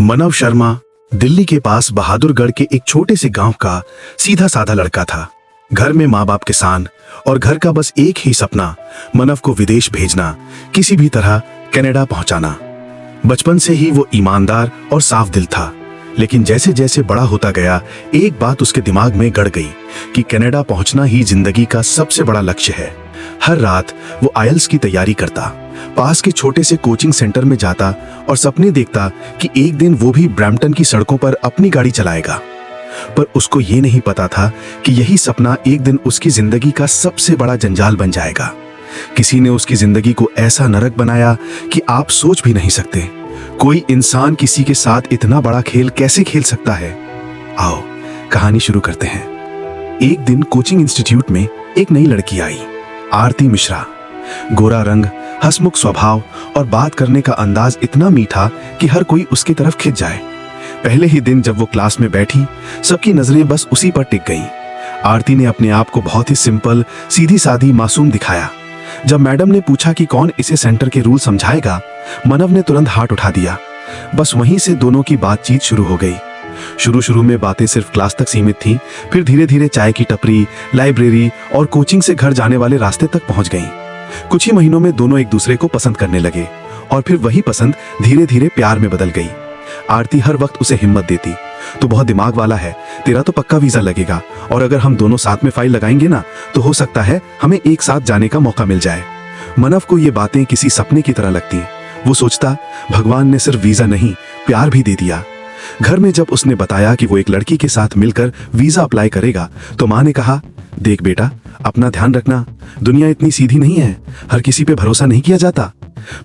मनव शर्मा दिल्ली के पास बहादुरगढ़ के एक छोटे से गांव का सीधा साधा लड़का था। घर में माँ बाप किसान और घर का बस एक ही सपना, मनव को विदेश भेजना, किसी भी तरह कनाडा पहुंचाना। बचपन से ही वो ईमानदार और साफ दिल था, लेकिन जैसे जैसे बड़ा होता गया एक बात उसके दिमाग में गड़ गई कि कनाडा पहुंचना ही जिंदगी का सबसे बड़ा लक्ष्य है। हर रात वो आईएलटीएस की तैयारी करता, पास के छोटे से कोचिंग सेंटर में जाता और सपने देखता कि एक दिन वो भी ब्रैम्पटन की सड़कों पर अपनी गाड़ी चलाएगा। पर उसको ये नहीं पता था कि यही सपना एक दिन उसकी जिंदगी का सबसे बड़ा जंजाल बन जाएगा। किसी ने उसकी जिंदगी को ऐसा नरक बनाया कि आप सोच भी नहीं सकते। कोई इंसान किसी के साथ इतना बड़ा खेल कैसे खेल सकता है? आओ कहानी शुरू करते हैं। एक दिन कोचिंग इंस्टीट्यूट में एक नई लड़की आई, आरती मिश्रा। गोरा रंग, हंसमुख स्वभाव और बात करने का अंदाज इतना मीठा कि हर कोई उसकी तरफ खिंच जाए। पहले ही दिन जब वो क्लास में बैठी, सबकी नजरें बस उसी पर टिक गईं। आरती ने अपने आप को बहुत ही सिंपल, सीधी सादी, मासूम दिखाया। जब मैडम ने पूछा कि कौन इसे सेंटर के रूल समझाएगा, मनव ने तुरंत हाथ उठा दिया। बस वहीं से दोनों की बातचीत शुरू हो गई। शुरू में बातें सिर्फ क्लास तक सीमित थीं, फिर धीरे धीरे चाय की टपरी, लाइब्रेरी और कोचिंग से घर जाने वाले रास्ते तक पहुंच गईं। कुछ ही महीनों में दोनों एक दूसरे को पसंद करने लगे और फिर वही पसंद धीरे धीरे प्यार में बदल गई। आरती हर वक्त उसे हिम्मत देती, तो बहुत दिमाग वाला है, तेरा तो पक्का वीजा लगेगा और अगर हम दोनों साथ में फाइल लगाएंगे ना तो हो सकता है हमें एक साथ जाने का मौका मिल जाए। मनव को ये बातें किसी सपने की तरह लगती। वो सोचता भगवान ने सिर्फ वीजा नहीं, प्यार भी दे दिया। घर में जब उसने बताया कि वो एक लड़की के साथ मिलकर वीजा अप्लाई करेगा तो माँ ने कहा, देख बेटा, अपना ध्यान रखना, दुनिया इतनी सीधी नहीं है, हर किसी पे भरोसा नहीं किया जाता।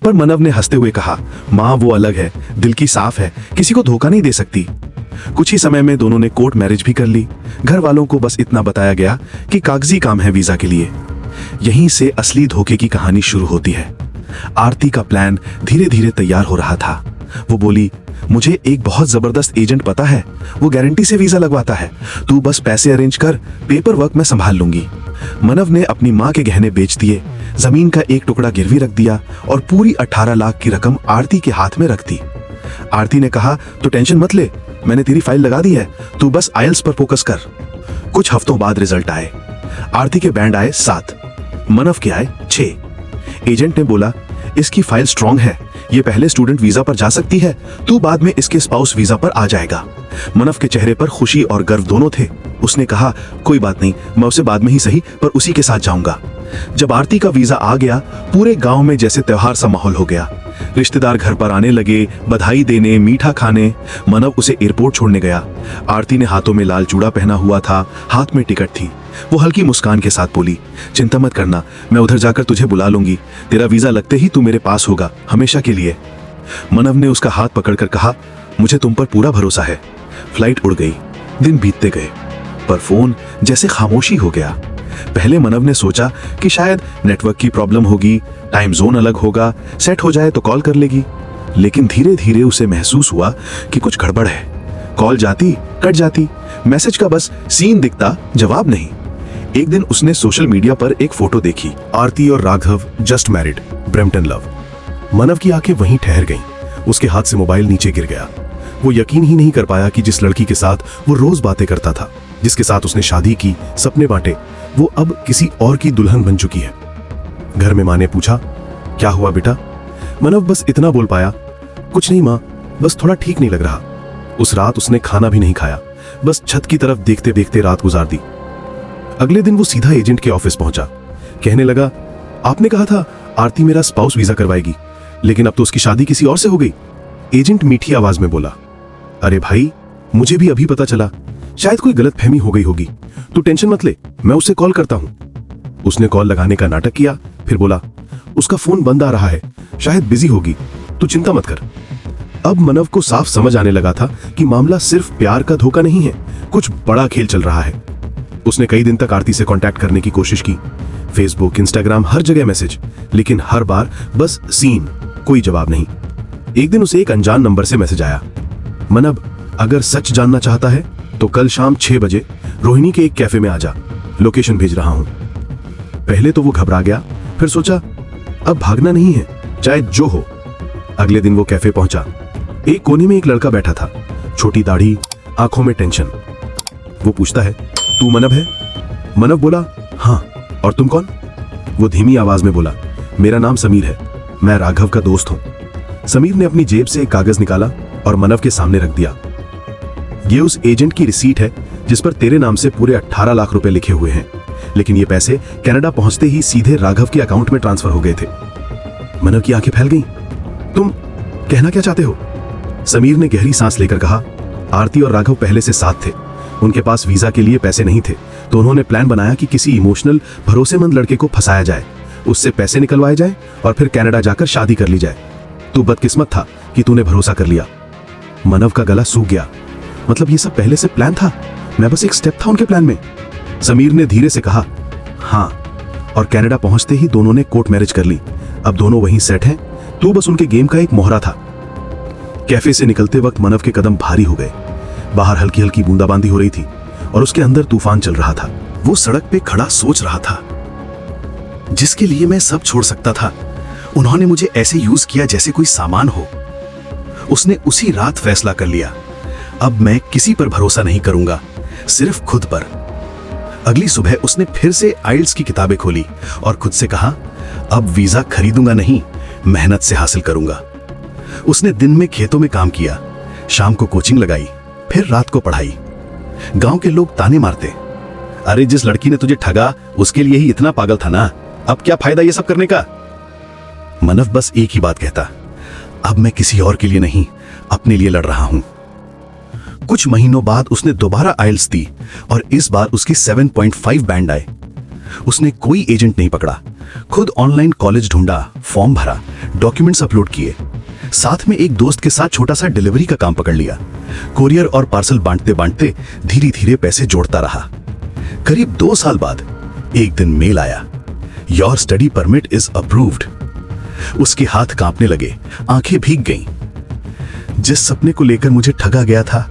पर मनव ने हंसते हुए कहा, माँ वो अलग है, दिल की साफ है, किसी को धोखा नहीं दे सकती। कुछ ही समय में दोनों ने कोर्ट मैरिज भी कर ली। घर वालों को बस इतना बताया गया कि कागजी काम है वीजा के लिए। यहीं से असली धोखे की कहानी शुरू होती है। आरती का प्लान धीरे धीरे तैयार हो रहा था। वो बोली, मुझे एक बहुत जबरदस्त एजेंट पता है, वो गारंटी से वीजा लगवाता है, तू बस पैसे अरेंज कर, पेपर वर्क मैं संभाल लूंगी। मनव ने अपनी माँ के गहने बेच दिए, जमीन का एक टुकड़ा गिरवी रख दिया और पूरी 18 लाख की रकम आरती के हाथ में रख दी। आरती ने कहा, तो टेंशन मत ले, मैंने तेरी फाइल लगा दी है, तू बस आईएलटीएस पर फोकस कर। कुछ हफ्तों बाद रिजल्ट आए। आरती के बैंड आए 7, मनव के आए 6। एजेंट ने बोला, इसकी फाइल स्ट्रांग है, ये पहले स्टूडेंट वीजा पर जा सकती है, तू बाद में इसके स्पाउस वीजा पर आ जाएगा। मनव के चेहरे पर खुशी और गर्व दोनों थे। उसने कहा, कोई बात नहीं, मैं उसे बाद में ही सही, पर उसी के साथ जाऊंगा। जब आरती का वीजा आ गया, पूरे गांव में जैसे त्योहार सा माहौल हो गया। रिश्तेदार घर पर आने लगे, बधाई देने, मीठा खाने। मनव उसे एयरपोर्ट छोड़ने गया। आरती ने हाथों में लाल चूड़ा पहना हुआ था, हाथ में टिकट थी। वो हल्की मुस्कान के साथ बोली, चिंता मत करना, मैं उधर जाकर तुझे बुला लूंगी, तेरा वीजा लगते ही तू मेरे पास होगा, हमेशा के लिए। मनव ने उसका हाथ पकड़कर कहा, मुझे तुम पर पूरा भरोसा है। फ्लाइट उड़ गई, दिन बीतते गए, पर फोन जैसे खामोशी हो गया। पहले मनव ने सोचा कि शायद नेटवर्क की प्रॉब्लम होगी, टाइम जोन अलग होगा, सेट हो जाए तो कॉल कर लेगी। लेकिन धीरे धीरे उसे महसूस हुआ कि कुछ गड़बड़ है। कॉल जाती, कट जाती, मैसेज का बस सीन दिखता, जवाब नहीं। एक दिन उसने सोशल मीडिया पर एक फोटो देखी, आरती और Raghav just married, Brampton love. Manav की आंखें वहीं ठहर गईं। उसके हाथ से मोबाइल नीचे गिर गया। वो यकीन ही नहीं कर पाया कि जिस लड़की के साथ वो रोज बातें करता था, जिसके साथ उसने शादी की, सपने बांटे, वो अब किसी और की दुल्हन बन चुकी है। घर में माँ ने पूछा, क्या हुआ बेटा? मनव बस इतना बोल पाया, कुछ नहीं माँ, बस थोड़ा ठीक नहीं लग रहा। उस रात उसने खाना भी नहीं खाया, बस छत की तरफ देखते देखते रात गुजार दी। अगले दिन वो सीधा एजेंट के ऑफिस पहुंचा। कहने लगा, आपने कहा था आरती मेरा स्पाउस वीजा करवाएगी, लेकिन अब तो उसकी शादी किसी और से हो गई। एजेंट मीठी आवाज में बोला, अरे भाई, मुझे भी अभी पता चला, शायद कोई गलतफहमी हो गई होगी, तू टेंशन मत ले, मैं उससे कॉल करता हूं। उसने कॉल लगाने का नाटक किया, फिर बोला, उसका फोन बंद आ रहा है, शायद बिजी होगी, तू चिंता मत कर। अब मनव को साफ समझ आने लगा था कि मामला सिर्फ प्यार का धोखा नहीं है, कुछ बड़ा खेल चल रहा है। उसने कई दिन तक आरती से कांटेक्ट करने की कोशिश की, फेसबुक, इंस्टाग्राम, हर जगह मैसेज, लेकिन हर बार बस सीन, कोई जवाब नहीं। एक दिन उसे एक अनजान नंबर से मैसेज आया, मनव, अगर सच जानना चाहता है तो कल शाम 6 बजे रोहिणी के एक कैफे में आ जा, लोकेशन भेज रहा हूं। पहले तो वो घबरा गया, फिर सोचा अब भागना नहीं है, चाहे जो हो। अगले दिन वो कैफे पहुंचा। एक कोने में एक लड़का बैठा था, छोटी दाढ़ी, आंखों में टेंशन। वो पूछता है, तू मनव है? मनव बोला, हाँ। और तुम कौन? वो धीमी आवाज में बोला, मेरा नाम समीर है, मैं राघव का दोस्त हूं। समीर ने अपनी जेब से एक कागज निकाला और मनव के सामने रख दिया। ये उस एजेंट की रिसीट है जिस पर तेरे नाम से पूरे 18 लाख रुपए लिखे हुए हैं, लेकिन ये पैसे कनाडा पहुंचते ही सीधे राघव के अकाउंट में ट्रांसफर हो गए थे। मनव की आंखें फैल गईं। तुम कहना क्या चाहते हो? समीर ने गहरी सांस लेकर कहा, आरती और राघव पहले से साथ थे। उनके पास वीजा के लिए पैसे नहीं थे, तो उन्होंने प्लान बनाया कि किसी इमोशनल भरोसेमंद लड़के को फंसाया जाए, उससे पैसे निकलवाए जाए और फिर कनाडा जाकर शादी कर ली जाए। तू बदकिस्मत था कि तूने भरोसा कर लिया। मनव का गला सूख गया। मतलब ये सब पहले से प्लान था? मैं बस एक स्टेप था उनके प्लान में। समीर ने धीरे से कहा, हाँ। और कनाडा पहुंचते ही दोनों ने कोर्ट मैरिज कर ली। अब दोनों वहीं सेट हैं। तू बस उनके गेम का एक मोहरा था। कैफे से निकलते वक्त मनव के कदम भारी हो गए। बाहर हल्की हल्की बूंदाबांदी हो रही थी और उसके अंदर तूफान चल रहा था। वो सड़क पे खड़ा सोच रहा था, जिसके लिए मैं सब छोड़ सकता था, उन्होंने मुझे ऐसे यूज किया जैसे कोई सामान हो। उसने उसी रात फैसला कर लिया, अब मैं किसी पर भरोसा नहीं करूंगा, सिर्फ खुद पर। अगली सुबह उसने फिर से आइल्स की किताबें खोली और खुद से कहा, अब वीजा खरीदूंगा नहीं, मेहनत से हासिल करूंगा। उसने दिन में खेतों में काम किया, शाम को कोचिंग लगाई, फिर रात को पढ़ाई। गांव के लोग ताने मारते, अरे जिस लड़की ने तुझे ठगा उसके लिए ही इतना पागल था ना, अब क्या फायदा ये सब करने का? मनव बस एक ही बात कहता, अब मैं किसी और के लिए नहीं, अपने लिए लड़ रहा हूं। कुछ महीनों बाद उसने दोबारा आइल्स दी और इस बार उसकी 7.5 बैंड आए। उसने कोई एजेंट नहीं पकड़ा, खुद ऑनलाइन कॉलेज ढूंढा, फॉर्म भरा, डॉक्यूमेंट्स अपलोड किए। साथ में एक दोस्त के साथ छोटा सा डिलीवरी का काम पकड़ लिया। कोरियर और पार्सल बांटते बांटते धीरे धीरे पैसे जोड़ता रहा। करीब 2 साल बाद एक दिन मेल आया, your study permit is approved. उसके हाथ कांपने लगे, आंखें भीग गईं। जिस सपने को लेकर मुझे ठगा गया था,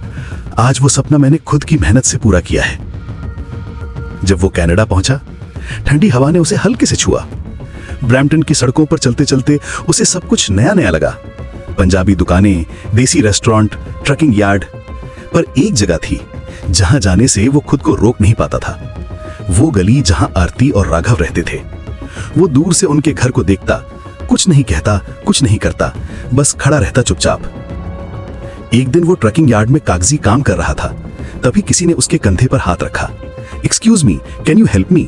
आज वो सपना मैंने खुद की मेहनत से पूरा किया है। जब वो कनाडा पहुंचा, ठंडी हवा ने उसे हल्के से छुआ। ब्रैम्पटन की सड़कों पर चलते चलते उसे सब कुछ नया नया लगा। पंजाबी दुकानें, देसी रेस्टोरेंट, ट्रकिंग यार्ड। पर एक जगह थी जहां जाने से वो खुद को रोक नहीं पाता था। वो गली जहां आरती और राघव रहते थे। वो दूर से उनके घर को देखता, कुछ नहीं कहता, कुछ नहीं करता, बस खड़ा रहता चुपचाप। एक दिन वो ट्रकिंग यार्ड में कागजी काम कर रहा था, तभी किसी ने उसके कंधे पर हाथ रखा। Excuse me, can you help me?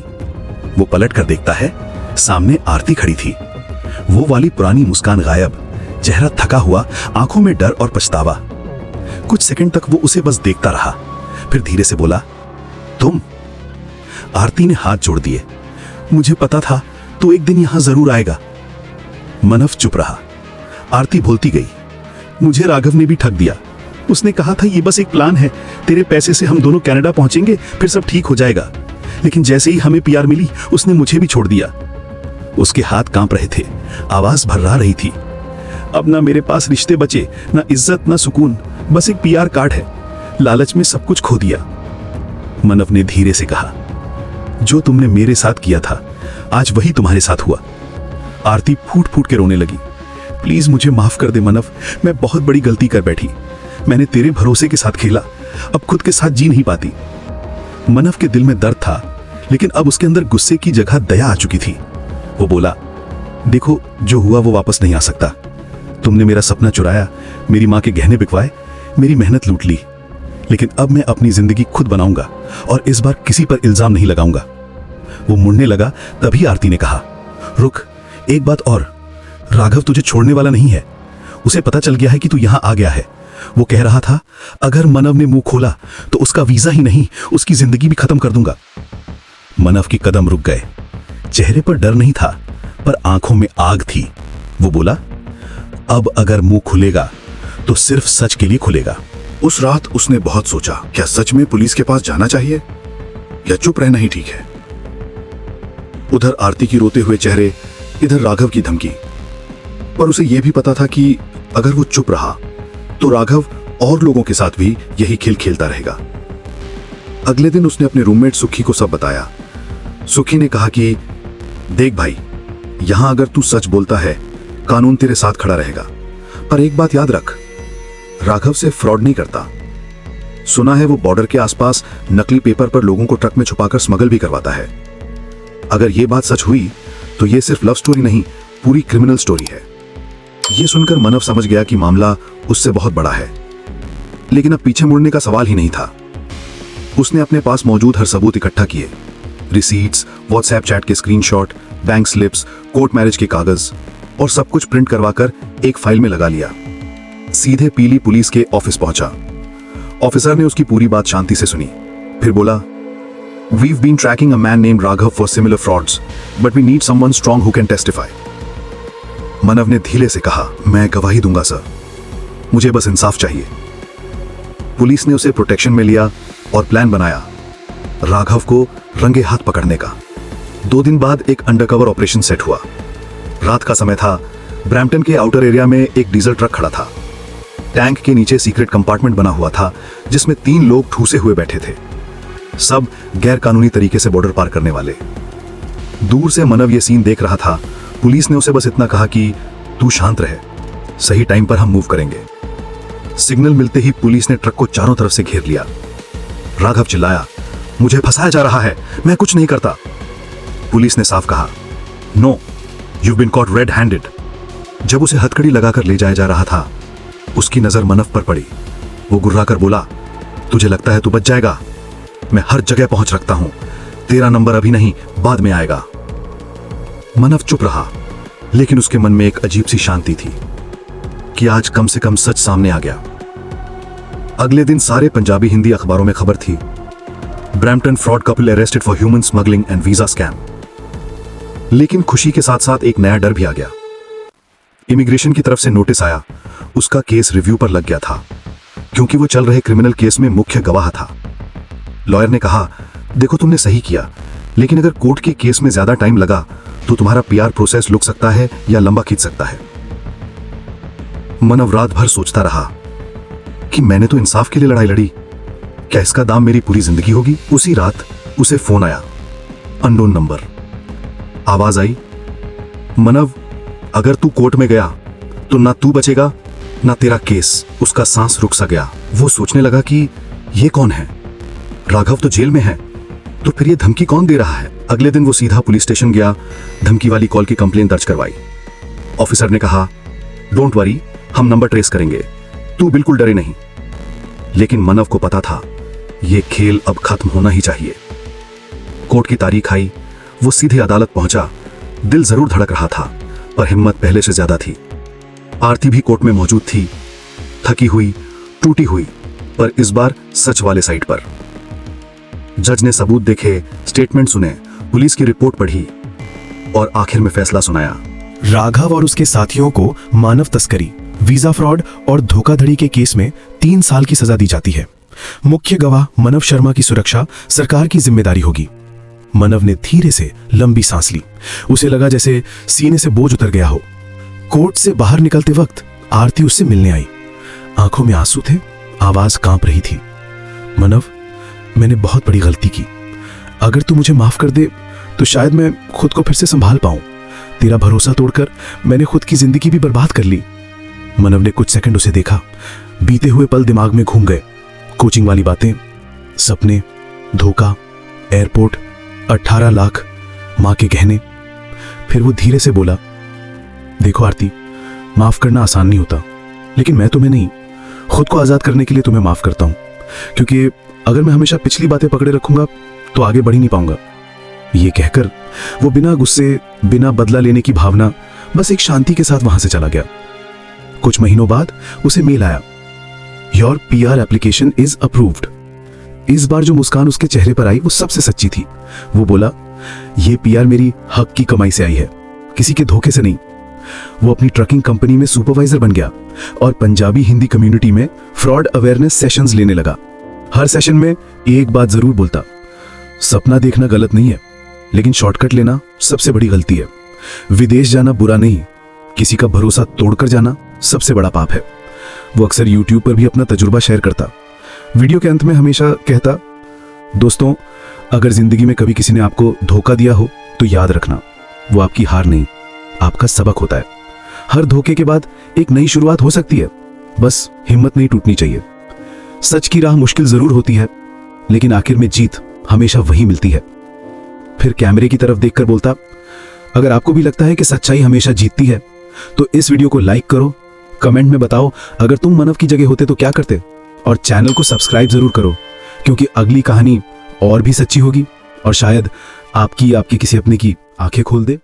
वो पलट कर देखता है, सामने आरती खड़ी थी। वो वाली पुरानी मुस्कान गायब, चेहरा थका हुआ, आंखों में डर और पछतावा। कुछ सेकंड तक वो उसे बस देखता रहा, फिर धीरे से बोला, तुम? आरती ने हाथ जोड़ दिए। मुझे पता था तू एक दिन यहां जरूर आएगा। मनव चुप रहा। आरती बोलती गई, मुझे राघव ने भी ठग दिया। उसने कहा था ये बस एक प्लान है, तेरे पैसे से हम दोनों कनाडा पहुंचेंगे, फिर सब ठीक हो जाएगा। लेकिन जैसे ही हमें पीआर मिली, उसने मुझे भी छोड़ दिया। उसके हाथ कांप रहे थे, आवाज भर्रा रही थी। अब ना मेरे पास रिश्ते बचे, ना इज्जत, ना सुकून, बस एक पीआर कार्ड है। लालच में सब कुछ खो दिया। मनव ने धीरे से कहा, जो तुमने मेरे साथ किया था, आज वही तुम्हारे साथ हुआ। आरती फूट फूट के रोने लगी। प्लीज मुझे माफ कर दे मनव, मैं बहुत बड़ी गलती कर बैठी। मैंने तेरे भरोसे के साथ खेला, अब खुद के साथ जी नहीं पाती। मनव के दिल में दर्द था, लेकिन अब उसके अंदर गुस्से की जगह दया आ चुकी थी। वो बोला, देखो जो हुआ वो वापस नहीं आ सकता। तुमने मेरा सपना चुराया, मेरी माँ के गहने बिकवाए, मेरी मेहनत लूट ली। लेकिन अब मैं अपनी जिंदगी खुद बनाऊंगा और इस बार किसी पर इल्जाम नहीं लगाऊंगा। वो मुड़ने लगा, तभी आरती ने कहा, रुक, एक बात और, राघव तुझे छोड़ने वाला नहीं है। उसे पता चल गया है कि तू यहां आ गया है। वो कह रहा था, अगर मनव ने मुंह खोला तो उसका वीजा ही नहीं, उसकी जिंदगी भी खत्म कर दूंगा। मनव के कदम रुक गए। चेहरे पर डर नहीं था, पर आंखों में आग थी। वो बोला, अब अगर मुंह खुलेगा तो सिर्फ सच के लिए खुलेगा। उस रात उसने बहुत सोचा, क्या सच में पुलिस के पास जाना चाहिए या चुप रहना ही ठीक है। उधर आरती की रोते हुए चेहरे, इधर राघव की धमकी। पर उसे यह भी पता था कि अगर वो चुप रहा तो राघव और लोगों के साथ भी यही खेल खेलता रहेगा। अगले दिन उसने अपने रूममेट सुखी को सब बताया। सुखी ने कहा कि देख भाई, यहां अगर तू सच बोलता है, कानून तेरे साथ खड़ा रहेगा, पर एक बात याद रख, राघव से फ्रॉड नहीं करता। सुना है वो बॉर्डर के आसपास नकली पेपर पर लोगों को ट्रक में छुपाकर स्मगल भी करवाता है। अगर ये बात सच हुई तो ये सिर्फ लव स्टोरी नहीं, पूरी क्रिमिनल स्टोरी है। ये सुनकर मनव समझ गया कि मामला उससे बहुत बड़ा है, लेकिन अब पीछे मुड़ने का सवाल ही नहीं था। उसने अपने पास मौजूद हर सबूत इकट्ठा किए, रिसीट्स, व्हाट्सएप चैट के screenshot, bank slips, court marriage के कागज, और सब कुछ प्रिंट करवाकर एक फाइल में लगा लिया। सीधे पीली पुलिस के ऑफिस पहुंचा। ऑफिसर ने उसकी पूरी बात शांति से सुनी, फिर बोला, "We've been tracking a man named Raghav for similar frauds, but we need someone strong who can testify." मनव ने धीरे से कहा, "मैं गवाही दूंगा सर, मुझे बस इंसाफ चाहिए।" पुलिस ने उसे प्रोटेक्शन में लिया और प्लान बनाया राघव को रंगे हाथ पकड़ने का। 2 दिन बाद एक अंडरकवर ऑपरेशन सेट हुआ। रात का समय था। ब्रैम्पटन के आउटर एरिया में एक डीजल ट्रक खड़ा था। टैंक के नीचे सीक्रेट कंपार्टमेंट बना हुआ था जिसमें 3 लोग ठूसे हुए बैठे थे, सब गैर कानूनी तरीके से बॉर्डर पार करने वाले। दूर से मनव ये सीन देख रहा था। पुलिस ने उसे बस इतना कहा कि तू शांत रहे, सही टाइम पर हम मूव करेंगे। सिग्नल मिलते ही पुलिस ने ट्रक को चारों तरफ से घेर लिया। राघव चिल्लाया, "मुझे फंसाया जा रहा है, मैं कुछ नहीं करता।" पुलिस ने साफ कहा, "no, you've been caught red-handed." जब उसे हथकड़ी लगाकर ले जाया जा रहा था, उसकी नजर मनव पर पड़ी। वो गुर्राकर बोला, "तुझे लगता है तू बच जाएगा? मैं हर जगह पहुंच रखता हूं, तेरा नंबर अभी नहीं, बाद में आएगा।" मनव चुप रहा, लेकिन उसके मन में एक अजीब सी शांति थी कि आज कम से कम सच सामने आ गया। अगले दिन सारे पंजाबी हिंदी अखबारों में खबर थी, Brampton fraud couple arrested for human smuggling and visa scam. लेकिन खुशी के साथ साथ एक नया डर भी आ गया। इमिग्रेशन की तरफ से नोटिस आया, उसका केस रिव्यू पर लग गया था, क्योंकि वो चल रहे क्रिमिनल केस में मुख्य गवाह था। लॉयर ने कहा, "देखो, तुमने सही किया, लेकिन अगर कोर्ट के केस में ज्यादा टाइम लगा तो तुम्हारा पीआर प्रोसेस रुक सकता है या लंबा खींच सकता है।" मनव रात भर सोचता रहा कि मैंने तो इंसाफ के लिए लड़ाई लड़ी, क्या इसका दाम मेरी पूरी जिंदगी होगी? उसी रात उसे फोन आया, अननोन नंबर। आवाज आई, "मनव, अगर तू कोर्ट में गया तो ना तू बचेगा ना तेरा केस।" उसका सांस रुक सा गया। वो सोचने लगा कि ये कौन है? राघव तो जेल में है, तो फिर ये धमकी कौन दे रहा है? अगले दिन वो सीधा पुलिस स्टेशन गया, धमकी वाली कॉल की कंप्लेन दर्ज करवाई। ऑफिसर ने कहा, "डोंट वरी, हम नंबर ट्रेस करेंगे, तू बिल्कुल डरे नहीं।" लेकिन मनव को पता था ये खेल अब खत्म होना ही चाहिए। कोर्ट की तारीख आई, वो सीधे अदालत पहुंचा। दिल जरूर धड़क रहा था, पर हिम्मत पहले से ज्यादा थी। आरती भी कोर्ट में मौजूद थी, थकी हुई, टूटी हुई, पर इस बार सच वाले साइड पर। जज ने सबूत देखे, स्टेटमेंट सुने, पुलिस की रिपोर्ट पढ़ी और आखिर में फैसला सुनाया। राघव और उसके साथियों को मानव तस्करी, वीजा फ्रॉड और धोखाधड़ी के केस में 3 साल की सजा दी जाती है। मुख्य गवाह मनव शर्मा की सुरक्षा सरकार की जिम्मेदारी होगी। मनव ने धीरे से लंबी सांस ली। उसे लगा जैसे सीने से बोझ उतर गया हो। कोर्ट से बाहर निकलते वक्त आरती उससे मिलने आई। आंखों में आंसू थे, आवाज कांप रही थी। मनव, मैंने बहुत बड़ी गलती की। अगर तू मुझे माफ कर दे तो शायद मैं खुद को फिर से संभाल पाऊं। तेरा भरोसा तोड़कर मैंने खुद की जिंदगी भी बर्बाद कर ली। मनव ने कुछ सेकंड उसे देखा। बीते हुए पल दिमाग में घूम गए। कोचिंग वाली बातें, सपने, धोखा, एयरपोर्ट, 18 लाख, मां के गहने। फिर वो धीरे से बोला, "देखो आरती, माफ करना आसान नहीं होता, लेकिन मैं तुम्हें नहीं, खुद को आजाद करने के लिए तुम्हें माफ करता हूं, क्योंकि अगर मैं हमेशा पिछली बातें पकड़े रखूंगा तो आगे बढ़ ही नहीं पाऊंगा।" ये कहकर वो बिना गुस्से, बिना बदला लेने की भावना, बस एक शांति के साथ वहां से चला गया। कुछ महीनों बाद उसे मेल आया, "your PR application is approved." इस बार जो मुस्कान उसके चेहरे पर आई वो सबसे सच्ची थी। वो बोला, "ये पीआर मेरी हक की कमाई से आई है, किसी के धोखे से नहीं।" वो अपनी ट्रकिंग कंपनी में सुपरवाइजर बन गया और पंजाबी हिंदी कम्युनिटी में फ्रॉड अवेयरनेस सेशंस लेने लगा। हर सेशन में एक बात जरूर बोलता, सपना देखना गलत नहीं है, लेकिन शॉर्टकट लेना सबसे बड़ी गलती है। विदेश जाना बुरा नहीं, किसी का भरोसा तोड़कर जाना सबसे बड़ा पाप है। वो अक्सर यूट्यूब पर भी अपना तजुर्बा शेयर करता। वीडियो के अंत में हमेशा कहता, "दोस्तों, अगर जिंदगी में कभी किसी ने आपको धोखा दिया हो तो याद रखना, वो आपकी हार नहीं, आपका सबक होता है। हर धोखे के बाद एक नई शुरुआत हो सकती है, बस हिम्मत नहीं टूटनी चाहिए। सच की राह मुश्किल जरूर होती है, लेकिन आखिर में जीत हमेशा वही मिलती है। फिर कैमरे की तरफ देखकर बोलता, अगर आपको भी लगता है कि सच्चाई हमेशा जीतती है तो इस वीडियो को लाइक करो, कमेंट में बताओ अगर तुम मनव की जगह होते तो क्या करते, और चैनल को सब्सक्राइब जरूर करो, क्योंकि अगली कहानी और भी सच्ची होगी और शायद आपकी किसी अपने की आंखें खोल दे।